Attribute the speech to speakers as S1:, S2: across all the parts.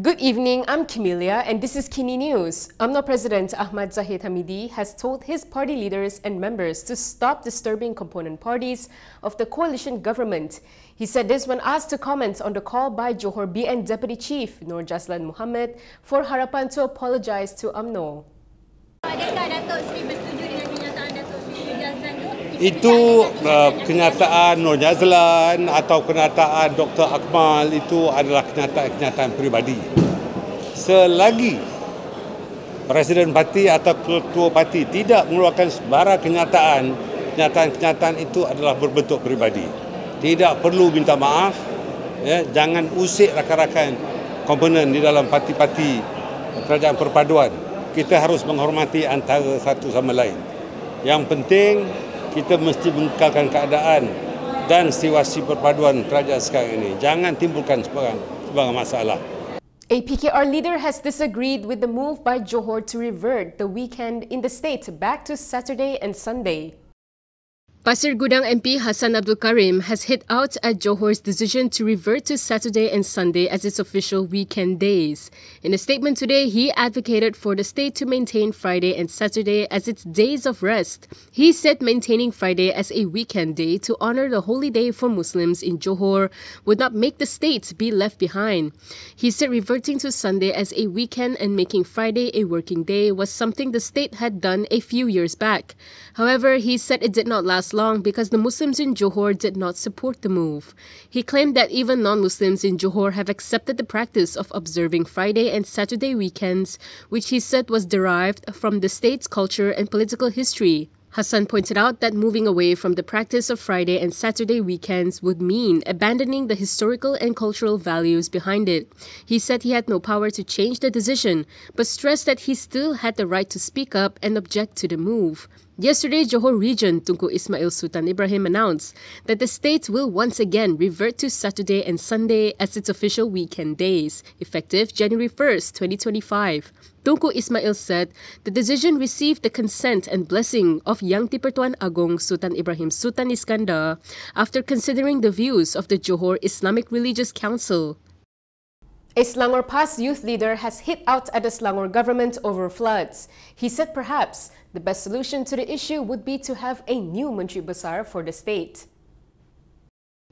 S1: Good evening, I'm Camelia and this is KiniNews. Umno President Ahmad Zahid Hamidi has told his party leaders and members to stop disturbing component parties of the coalition government. He said this when asked to comment on the call by Johor BN Deputy Chief Nur Jazlan Mohamed for Harapan to apologize to Umno.
S2: Adakah Datuk Seri bersetuju dengan kenyataan Datuk Seri Nur Jazlan itu?
S3: Itu kenyataan Nur Jazlan atau kenyataan Dr. Akmal itu adalah kenyataan peribadi. Selagi Presiden Parti atau Ketua Parti tidak mengeluarkan sebarang kenyataan itu adalah berbentuk peribadi. Tidak perlu minta maaf, ya, jangan usik rakan-rakan komponen di dalam parti-parti kerajaan perpaduan. Kita harus menghormati antara satu sama lain. Yang penting kita mesti mengekalkan keadaan dan situasi perpaduan kerajaan sekarang ini. Jangan timbulkan sebarang masalah.
S1: A PKR leader has disagreed with the move by Johor to revert the weekend in the state back to Saturday and Sunday. Pasir Gudang MP Hassan Abdul Karim has hit out at Johor's decision to revert to Saturday and Sunday as its official weekend days. In a statement today, he advocated for the state to maintain Friday and Saturday as its days of rest. He said maintaining Friday as a weekend day to honor the holy day for Muslims in Johor would not make the state be left behind. He said reverting to Sunday as a weekend and making Friday a working day was something the state had done a few years back. However, he said it did not last long because the Muslims in Johor did not support the move. He claimed that even non-Muslims in Johor have accepted the practice of observing Friday and Saturday weekends, which he said was derived from the state's culture and political history. Hassan pointed out that moving away from the practice of Friday and Saturday weekends would mean abandoning the historical and cultural values behind it. He said he had no power to change the decision, but stressed that he still had the right to speak up and object to the move. Yesterday, Johor Region Tunku Ismail Sultan Ibrahim announced that the state will once again revert to Saturday and Sunday as its official weekend days, effective January 1st, 2025. Tunku Ismail said the decision received the consent and blessing of Yang Di-Pertuan Agong Sultan Ibrahim Sultan Iskandar after considering the views of the Johor Islamic Religious Council. A Selangor PAS youth leader has hit out at the Selangor government over floods. He said perhaps the best solution to the issue would be to have a new Menteri Besar for the state.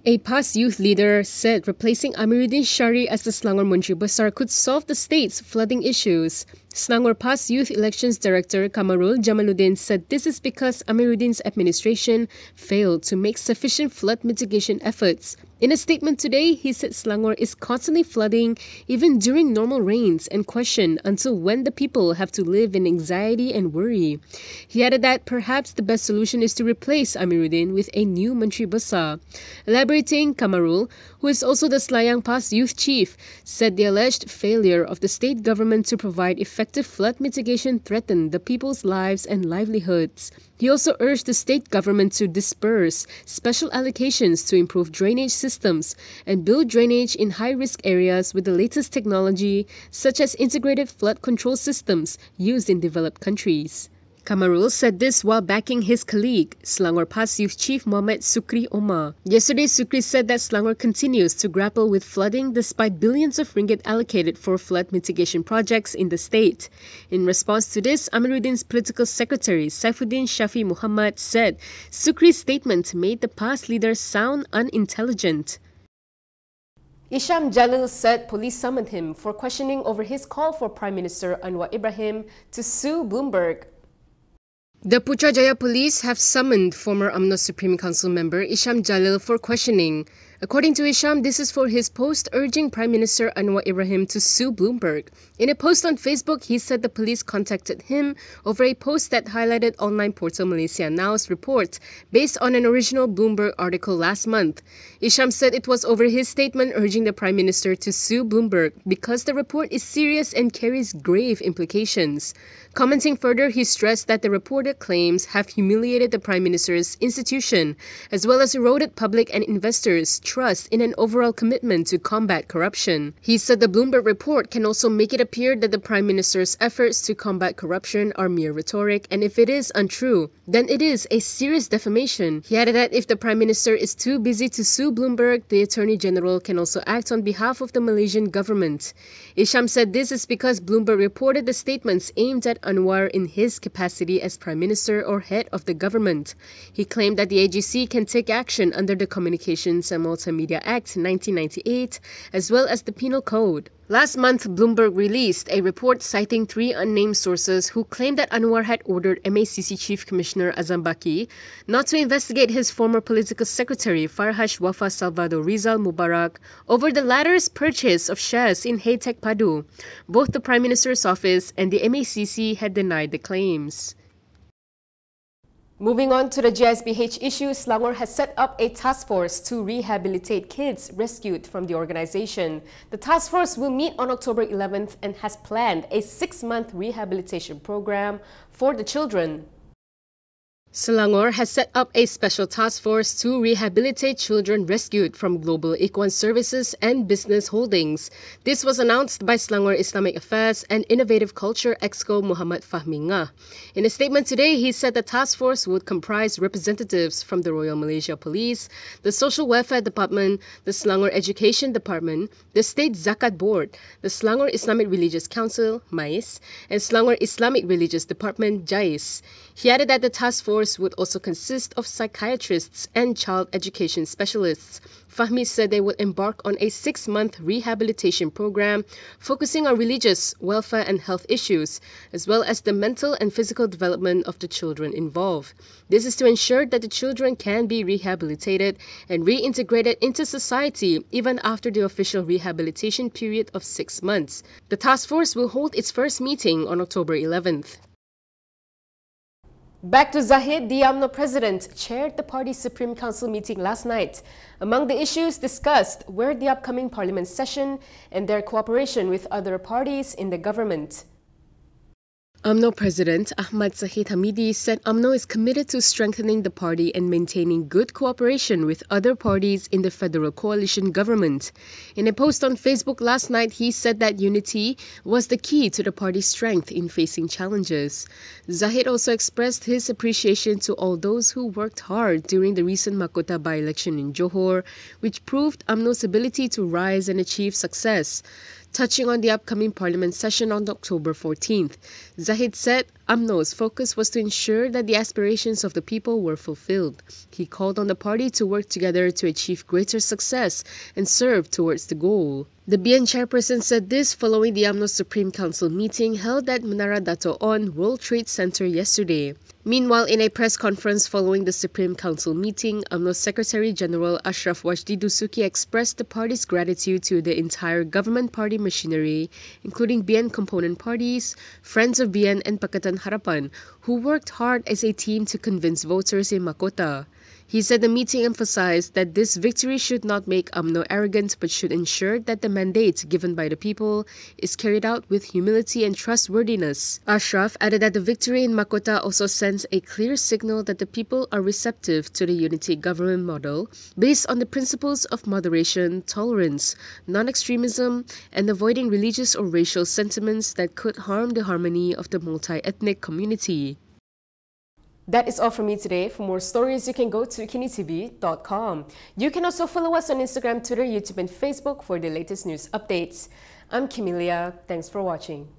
S1: A PAS youth leader said replacing Amiruddin Shari as the Selangor Menteri Besar could solve the state's flooding issues. Selangor PAS Youth Elections Director Kamaru Jamaludin said this is because Amiruddin's administration failed to make sufficient flood mitigation efforts. In a statement today, he said Selangor is constantly flooding even during normal rains and questioned until when the people have to live in anxiety and worry. He added that perhaps the best solution is to replace Amiruddin with a new Menteri Besar. Elaborating, Kamaru, who is also the Selayang PAS Youth Chief, said the alleged failure of the state government to provide effective flood mitigation threatened the people's lives and livelihoods. He also urged the state government to disperse special allocations to improve drainage systems and build drainage in high-risk areas with the latest technology, such as integrated flood control systems used in developed countries. Kamaru said this while backing his colleague, Selangor PAS Youth Chief Muhammad Sukri Omar. Yesterday, Sukri said that Selangor continues to grapple with flooding despite billions of ringgit allocated for flood mitigation projects in the state. In response to this, Amiruddin's political secretary, Saifuddin Shafi Muhammad, said Sukri's statement made the PAS leader sound unintelligent. Isham Jalil said police summoned him for questioning over his call for Prime Minister Anwar Ibrahim to sue Bloomberg. The Putrajaya police have summoned former Umno Supreme Council member Isham Jalil for questioning. According to Isham, this is for his post urging Prime Minister Anwar Ibrahim to sue Bloomberg. In a post on Facebook, he said the police contacted him over a post that highlighted online portal Malaysia Now's report based on an original Bloomberg article last month. Isham said it was over his statement urging the Prime Minister to sue Bloomberg because the report is serious and carries grave implications. Commenting further, he stressed that the reported claims have humiliated the Prime Minister's institution as well as eroded public and investors' trust in an overall commitment to combat corruption. He said the Bloomberg report can also make it appear that the Prime Minister's efforts to combat corruption are mere rhetoric, and if it is untrue, then it is a serious defamation. He added that if the Prime Minister is too busy to sue Bloomberg, the Attorney General can also act on behalf of the Malaysian government. Isham said this is because Bloomberg reported the statements aimed at Anwar in his capacity as Prime Minister or head of the government. He claimed that the AGC can take action under the Communications and Multimedia Act 1998 as well as the Penal Code. Last month, Bloomberg released a report citing 3 unnamed sources who claimed that Anwar had ordered MACC Chief Commissioner Azam Baki not to investigate his former political secretary Farhash Wafa Salvador Rizal Mubarak over the latter's purchase of shares in Haytech Padu. Both the Prime Minister's office and the MACC had denied the claims. Moving on to the GSBH issue, Selangor has set up a task force to rehabilitate kids rescued from the organization. The task force will meet on October 11th and has planned a 6-month rehabilitation program for the children. Selangor has set up a special task force to rehabilitate children rescued from Global Ikhwan Services and Business Holdings. This was announced by Selangor Islamic Affairs and Innovative Culture Exco Muhammad Fahmi Ngah. In a statement today, he said the task force would comprise representatives from the Royal Malaysia Police, the Social Welfare Department, the Selangor Education Department, the State Zakat Board, the Selangor Islamic Religious Council, MAIS, and Selangor Islamic Religious Department, JAIS. He added that the task force would also consist of psychiatrists and child education specialists. Fahmi said they would embark on a 6-month rehabilitation program focusing on religious, welfare and health issues, as well as the mental and physical development of the children involved. This is to ensure that the children can be rehabilitated and reintegrated into society even after the official rehabilitation period of 6 months. The task force will hold its first meeting on October 11th. Back to Zahid, the Umno president chaired the party's Supreme Council meeting last night. Among the issues discussed were the upcoming parliament session and their cooperation with other parties in the government. Umno President Ahmad Zahid Hamidi said Umno is committed to strengthening the party and maintaining good cooperation with other parties in the federal coalition government. In a post on Facebook last night, he said that unity was the key to the party's strength in facing challenges. Zahid also expressed his appreciation to all those who worked hard during the recent Mahkota by-election in Johor, which proved Umno's ability to rise and achieve success. Touching on the upcoming parliament session on October 14th, Zahid said Umno's focus was to ensure that the aspirations of the people were fulfilled. He called on the party to work together to achieve greater success and serve towards the goal. The BN chairperson said this following the UMNO Supreme Council meeting held at Menara Dato' On World Trade Center yesterday. Meanwhile, in a press conference following the Supreme Council meeting, UMNO Secretary General Ashraf Wajdi Dusuki expressed the party's gratitude to the entire government party machinery, including BN component parties, Friends of BN and Pakatan Harapan, who worked hard as a team to convince voters in Mahkota. He said the meeting emphasized that this victory should not make UMNO arrogant but should ensure that the mandate given by the people is carried out with humility and trustworthiness. Ashraf added that the victory in Mahkota also sends a clear signal that the people are receptive to the unity government model based on the principles of moderation, tolerance, non-extremism, and avoiding religious or racial sentiments that could harm the harmony of the multi-ethnic community. That is all from me today. For more stories, you can go to Kinitv.com. You can also follow us on Instagram, Twitter, YouTube, and Facebook for the latest news updates. I'm Kimilia. Thanks for watching.